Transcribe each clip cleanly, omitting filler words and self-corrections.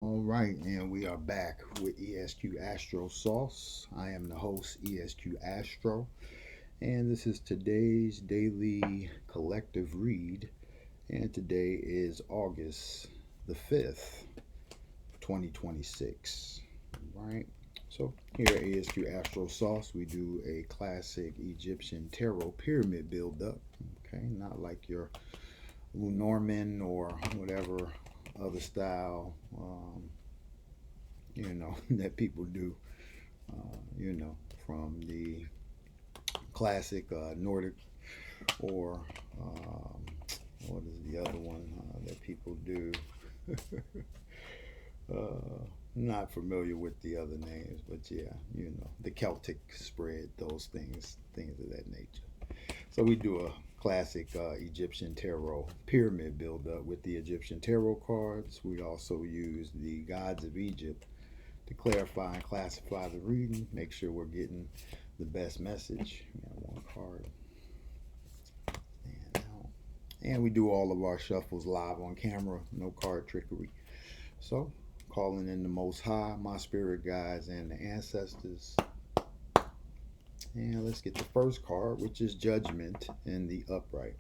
All right, and we are back with ESQ-Astro Sauce. I am the host, ESQ-Astro, and this is today's daily collective read. And today is August the 5th, 2026. All right, so here at ESQ-Astro Sauce, we do a classic Egyptian tarot pyramid build-up. Okay, not like your Lenormand or whatever other style that people do, from the classic Nordic or what is the other one that people do? Not familiar with the other names, but yeah, the Celtic spread, those things of that nature. So we do a classic Egyptian tarot pyramid build up with the Egyptian tarot cards. We also use the gods of Egypt to clarify and classify the reading, make sure we're getting the best message. We got one card. And we do all of our shuffles live on camera, no card trickery. So, calling in the Most High, my spirit guides, and the ancestors. And let's get the first card, which is Judgment in the upright.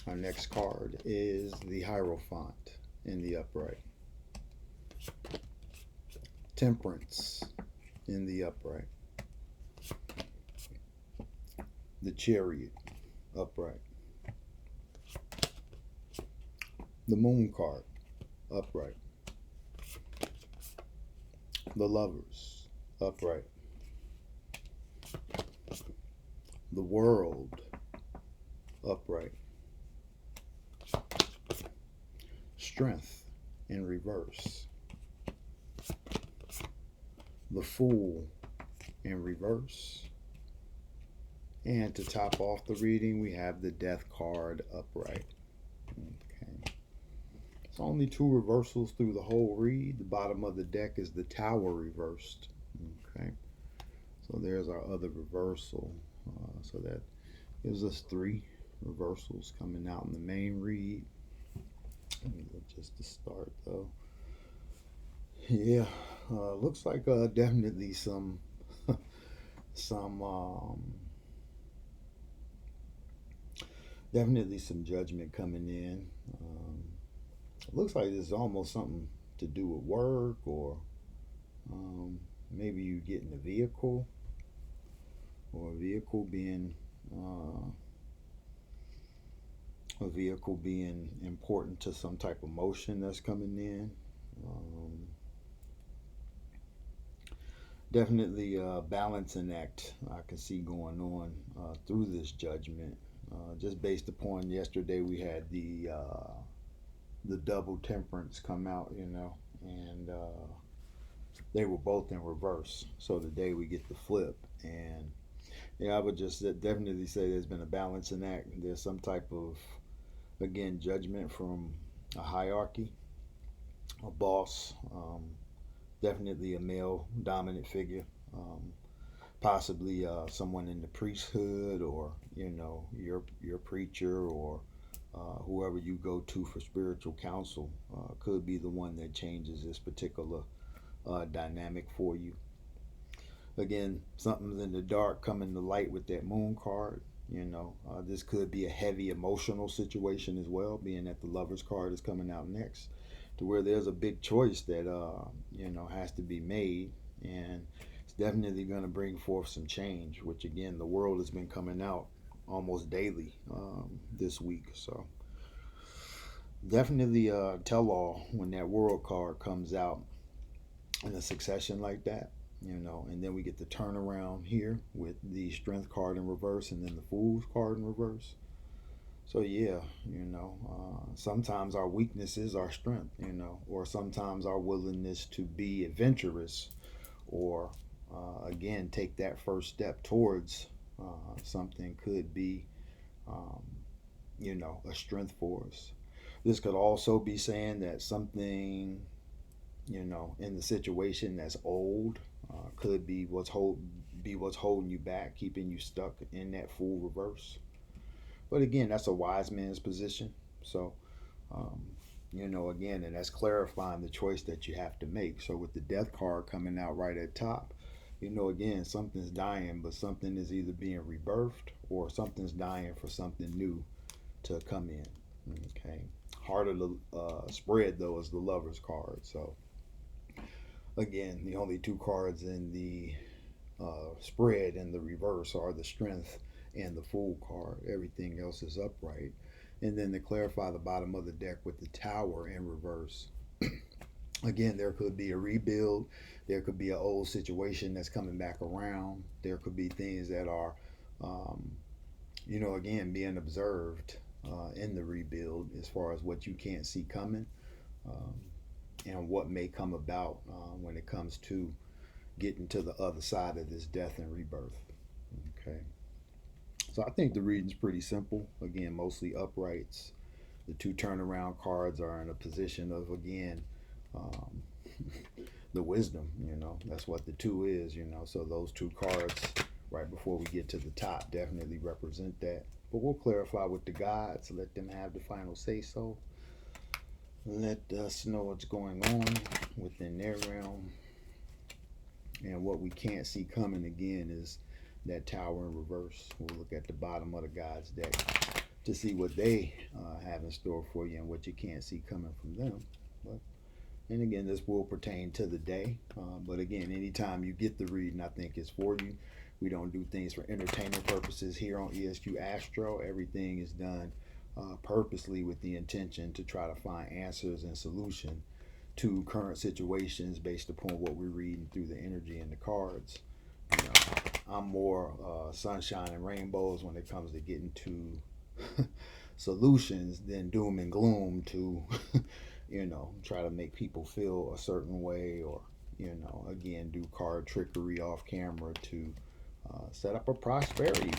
Our next card is the Hierophant in the upright. Temperance in the upright. The Chariot upright. The Moon card upright. The Lovers upright. The World upright. Strength in reverse. The Fool in reverse. And to top off the reading, we have the Death card upright. Okay. It's only two reversals through the whole read. The bottom of the deck is the Tower reversed. Okay. So there's our other reversal. So that gives us three reversals coming out in the main read. Just to start though. Yeah, looks like definitely some definitely some judgment coming in. It looks like there's almost something to do with work, or maybe you getting a vehicle, or a vehicle being important to some type of motion that's coming in. Definitely a balancing act I can see going on through this judgment. Just based upon yesterday, we had the double temperance come out, and they were both in reverse. So today we get the flip, and yeah, I would just definitely say there's been a balancing act. There's some type of, again, judgment from a hierarchy, a boss, definitely a male dominant figure, possibly someone in the priesthood, or your preacher, or whoever you go to for spiritual counsel could be the one that changes this particular dynamic for you. Again, something's in the dark coming to light with that Moon card. This could be a heavy emotional situation as well, being that the Lovers card is coming out next, to where there's a big choice that has to be made, and it's definitely going to bring forth some change, which again, the World has been coming out almost daily this week. So definitely tell all when that World card comes out in a succession like that. And then we get the turnaround here with the Strength card in reverse, and then the Fool's card in reverse. So yeah, sometimes our weakness is our strength, or sometimes our willingness to be adventurous, or again, take that first step towards something could be, a strength for us. This could also be saying that something, in the situation that's old, could be what's holding you back, keeping you stuck in that Fool reverse. But again, that's a wise man's position. So Again, and that's clarifying the choice that you have to make. So with the death card coming out right at top, again, something's dying, but something is either being rebirthed or something's dying for something new to come in. Okay. Heart of the spread, though, is the Lover's card. So again, the only two cards in the spread in the reverse are the Strength and the Fool card. Everything else is upright. And then to clarify the bottom of the deck with the Tower in reverse. Again, there could be a rebuild. There could be an old situation that's coming back around. There could be things that are, um, again, being observed in the rebuild as far as what you can't see coming, um, and what may come about when it comes to getting to the other side of this death and rebirth. Okay. So I think the reading's pretty simple. Again, mostly uprights. The two turnaround cards are in a position of, again, um, the wisdom. That's what the two is. So those two cards right before we get to the top definitely represent that. But we'll clarify with the gods, let them have the final say so. Let us know what's going on within their realm. And what we can't see coming again is that Tower in reverse. We'll look at the bottom of the gods deck to see what they have in store for you and what you can't see coming from them. And again, this will pertain to the day. But again, anytime you get the reading, I think it's for you. We don't do things for entertainment purposes here on ESQ-Astro. Everything is done purposely with the intention to try to find answers and solution to current situations based upon what we're reading through the energy and the cards. I'm more sunshine and rainbows when it comes to getting to solutions than doom and gloom to try to make people feel a certain way, or again, do card trickery off camera to set up a prosperity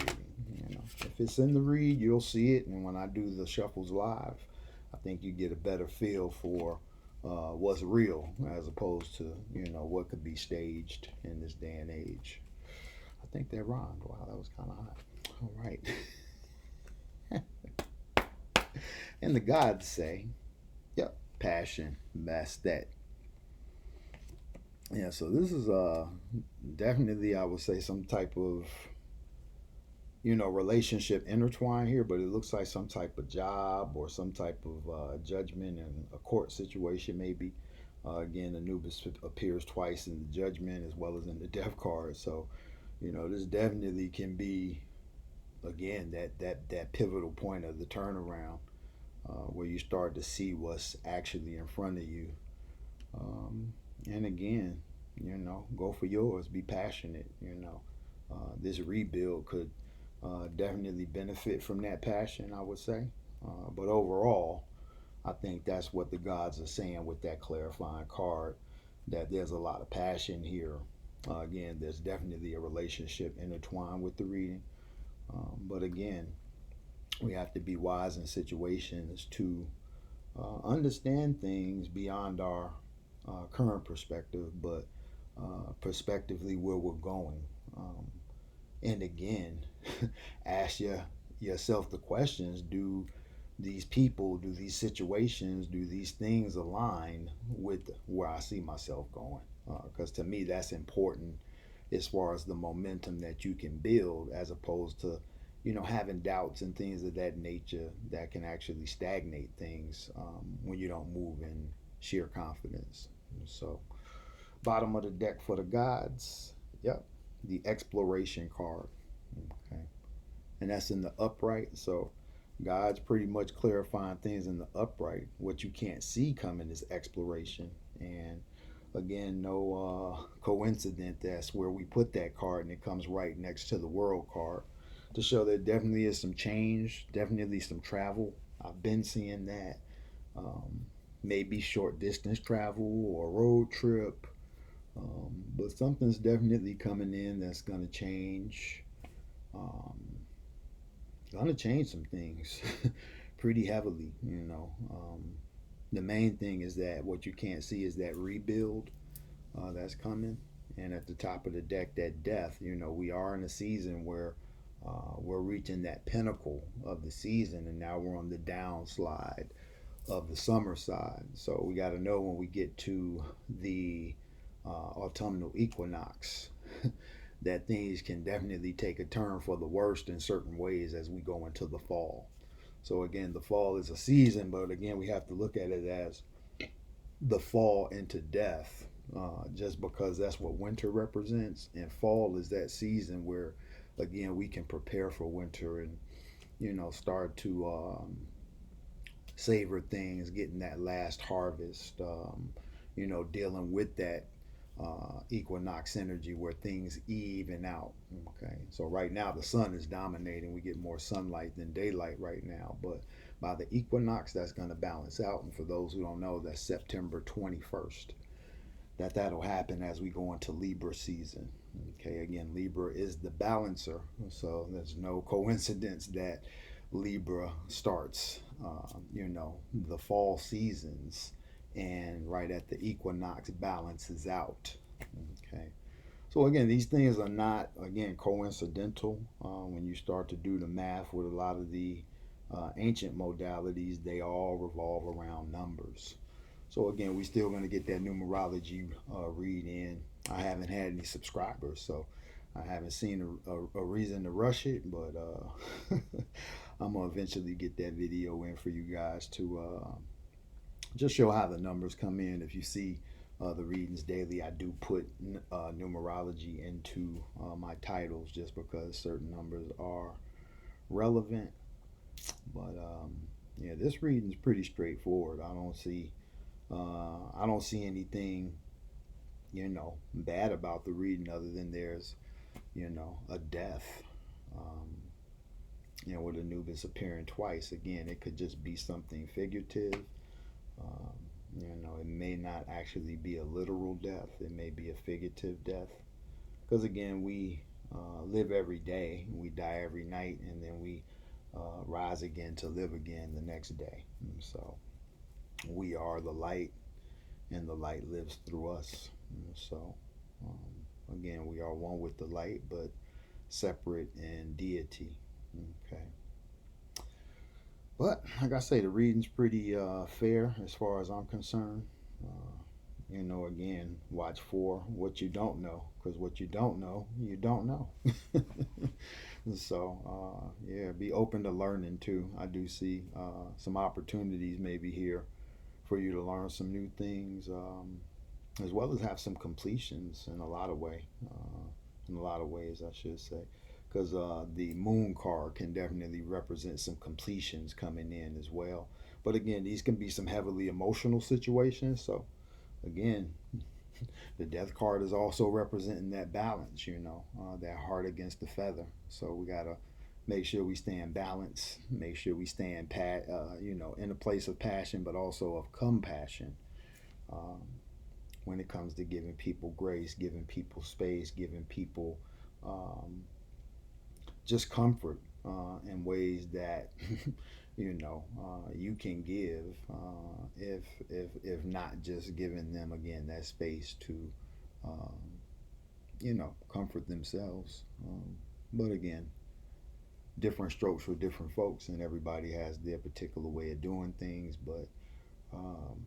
reading. If it's in the read, you'll see it, and when I do the shuffles live, I think you get a better feel for what's real as opposed to what could be staged in this day and age. I think that rhymed. Wow, that was kind of hot. All right. And the gods say, yep, passion, that's that. Yeah, so this is definitely, I would say, some type of relationship intertwined here, but it looks like some type of job or some type of judgment and a court situation maybe. Again, Anubis appears twice in the judgment as well as in the death card. So this definitely can be, again, that pivotal point of the turnaround, where you start to see what's actually in front of you. And again, go for yours, be passionate. This rebuild could definitely benefit from that passion, I would say. But overall, I think that's what the gods are saying with that clarifying card, that there's a lot of passion here. Again, there's definitely a relationship intertwined with the reading. But again, we have to be wise in situations to understand things beyond our current perspective, but prospectively where we're going. And again, ask yourself the questions: do these people, do these situations, do these things align with where I see myself going? Because to me, that's important as far as the momentum that you can build, as opposed to having doubts and things of that nature that can actually stagnate things when you don't move in sheer confidence. So, bottom of the deck for the gods, yep, the exploration card. Okay, and that's in the upright. So God's pretty much clarifying things in the upright. What you can't see coming is exploration. And again, no coincidence that's where we put that card, and it comes right next to the world card to show there definitely is some change, definitely some travel. I've been seeing that. Um, Maybe short distance travel or road trip. But something's definitely coming in that's going to change. Um, going to change some things pretty heavily. The main thing is that what you can't see is that rebuild that's coming. And at the top of the deck, that death. We are in a season where we're reaching that pinnacle of the season, and now we're on the downslide of the summer side. So we got to know when we get to the autumnal equinox that things can definitely take a turn for the worst in certain ways as we go into the fall. So again, the fall is a season, but again, we have to look at it as the fall into death, just because that's what winter represents, and fall is that season where, again, we can prepare for winter and start to savor things, getting that last harvest, dealing with that equinox energy where things even out. Okay, so right now the sun is dominating. We get more sunlight than daylight right now, but by the equinox, that's going to balance out. And for those who don't know, that's September 21st. That'll happen as we go into Libra season. Okay, again, Libra is the balancer, so there's no coincidence that Libra starts, the fall seasons, and right at the equinox balances out. Okay, so again, these things are not again coincidental. When you start to do the math with a lot of the ancient modalities, they all revolve around numbers. So again, we still going to get that numerology read in. I haven't had any subscribers, so I haven't seen a reason to rush it, but I'm gonna eventually get that video in for you guys to just show how the numbers come in. If you see the readings daily, I do put numerology into my titles just because certain numbers are relevant. But yeah, this reading is pretty straightforward. I don't see anything bad about the reading other than there's a death. Um, with Anubis appearing twice. Again, it could just be something figurative. Um, it may not actually be a literal death. It may be a figurative death. Because again, we live every day, we die every night, and then we rise again to live again the next day. And so we are the light, and the light lives through us. And so again, we are one with the light, but separate in deity. Okay. But like I say, the reading's pretty fair as far as I'm concerned. Again, watch for what you don't know, because what you don't know, you don't know. So, yeah, be open to learning too. I do see some opportunities maybe here for you to learn some new things, as well as have some completions in a lot of ways, I should say, because the moon card can definitely represent some completions coming in as well. But again, these can be some heavily emotional situations. So again, the death card is also representing that balance, that heart against the feather. So we got to make sure we stay in balance, make sure we stay in a place of passion, but also of compassion. Um, when it comes to giving people grace, giving people space, giving people um, just comfort in ways that you can give, if not just giving them again that space to um, comfort themselves. But again, different strokes for different folks, and everybody has their particular way of doing things. But um,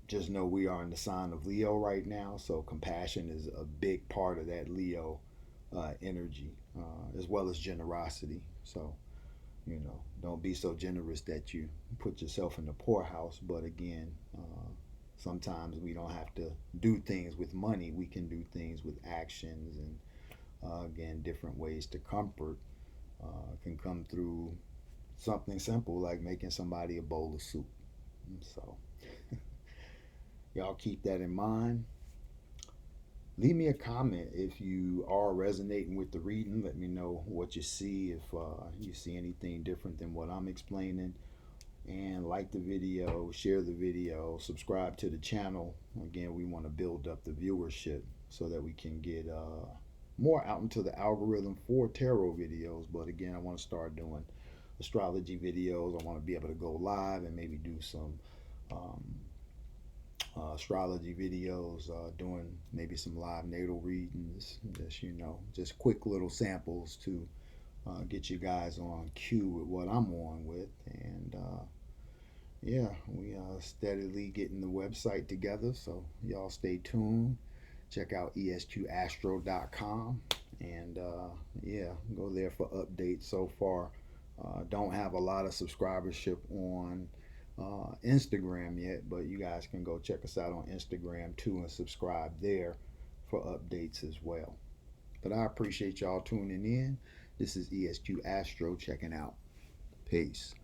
just know we are in the sign of Leo right now, so compassion is a big part of that Leo energy, as well as generosity. So, don't be so generous that you put yourself in the poorhouse. But again, sometimes we don't have to do things with money. We can do things with actions, and again, different ways to comfort can come through something simple like making somebody a bowl of soup. So, y'all keep that in mind. Leave me a comment if you are resonating with the reading. Let me know what you see, if you see anything different than what I'm explaining. And like the video, share the video, subscribe to the channel. Again, we want to build up the viewership so that we can get more out into the algorithm for tarot videos. But again, I want to start doing astrology videos. I want to be able to go live and maybe do some um, astrology videos, doing maybe some live natal readings, just quick little samples to get you guys on cue with what I'm on with. And yeah, we are steadily getting the website together. So y'all stay tuned. Check out ESQ-Astro.com and yeah, go there for updates. So far, don't have a lot of subscribership on Instagram yet, but you guys can go check us out on Instagram too and subscribe there for updates as well. But I appreciate y'all tuning in. This is ESQ Astro checking out. Peace.